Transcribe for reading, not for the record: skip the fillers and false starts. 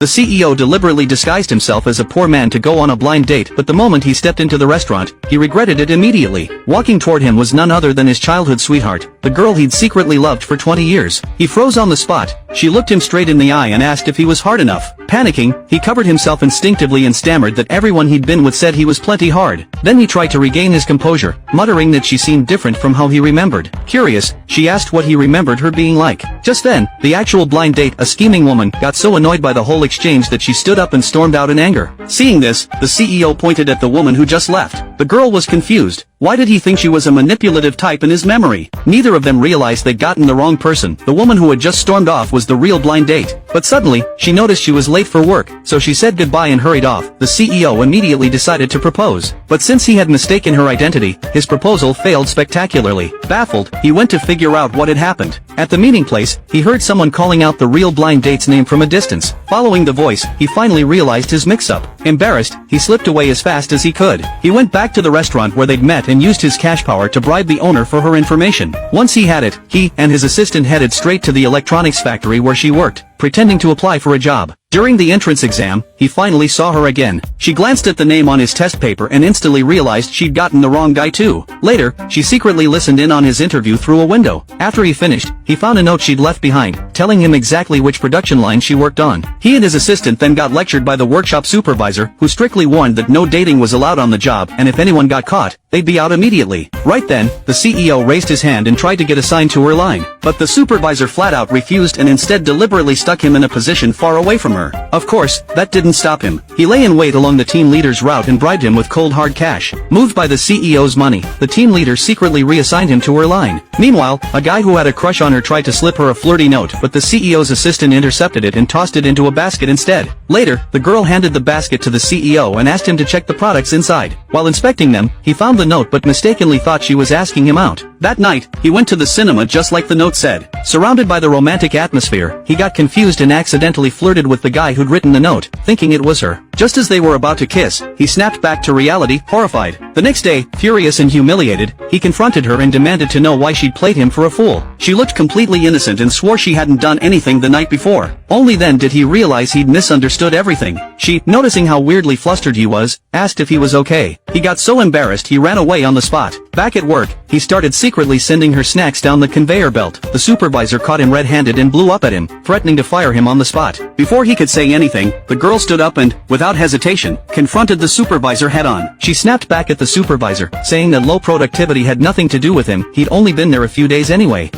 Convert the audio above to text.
The CEO deliberately disguised himself as a poor man to go on a blind date, but the moment he stepped into the restaurant, he regretted it immediately. Walking toward him was none other than his childhood sweetheart, the girl he'd secretly loved for 20 years. He froze on the spot. She looked him straight in the eye and asked if he was hard enough. Panicking, he covered himself instinctively and stammered that everyone he'd been with said he was plenty hard. Then he tried to regain his composure, muttering that she seemed different from how he remembered. Curious, she asked what he remembered her being like. Just then, the actual blind date, a scheming woman, got so annoyed by the whole exchange that she stood up and stormed out in anger. Seeing this, the CEO pointed at the woman who just left. The girl was confused. Why did he think she was a manipulative type in his memory? Neither of them realized they'd gotten the wrong person. The woman who had just stormed off was the real blind date. But suddenly, she noticed she was late for work, so she said goodbye and hurried off. The CEO immediately decided to propose. But since he had mistaken her identity, his proposal failed spectacularly. Baffled, he went to figure out what had happened. At the meeting place, he heard someone calling out the real blind date's name from a distance. Following the voice, he finally realized his mix-up. Embarrassed, he slipped away as fast as he could. He went back to the restaurant where they'd met and used his cash power to bribe the owner for her information. Once he had it, he and his assistant headed straight to the electronics factory where she worked, pretending to apply for a job. During the entrance exam, he finally saw her again. She glanced at the name on his test paper and instantly realized she'd gotten the wrong guy too. Later, she secretly listened in on his interview through a window. After he finished, he found a note she'd left behind, telling him exactly which production line she worked on. He and his assistant then got lectured by the workshop supervisor, who strictly warned that no dating was allowed on the job, and if anyone got caught, they'd be out immediately. Right then, the CEO raised his hand and tried to get assigned to her line. But the supervisor flat out refused and instead deliberately stuck him in a position far away from her. Of course, that didn't stop him. He lay in wait along the team leader's route and bribed him with cold hard cash. Moved by the CEO's money, the team leader secretly reassigned him to her line. Meanwhile, a guy who had a crush on her tried to slip her a flirty note, but the CEO's assistant intercepted it and tossed it into a basket instead. Later, the girl handed the basket to the CEO and asked him to check the products inside. While inspecting them, he found the note but mistakenly thought she was asking him out. That night, he went to the cinema just like the note said. Surrounded by the romantic atmosphere, he got confused and accidentally flirted with the guy who'd written the note, thinking it was her. Just as they were about to kiss, he snapped back to reality, horrified. The next day, furious and humiliated, he confronted her and demanded to know why she'd played him for a fool. She looked completely innocent and swore she hadn't done anything the night before. Only then did he realize he'd misunderstood everything. She, noticing how weirdly flustered he was, asked if he was okay. He got so embarrassed he ran away on the spot. Back at work, he started secretly sending her snacks down the conveyor belt. The supervisor caught him red-handed and blew up at him, threatening to fire him on the spot. Before he could say anything, the girl stood up and, without hesitation, confronted the supervisor head-on. She snapped back at the supervisor, saying that low productivity had nothing to do with him, he'd only been there a few days anyway.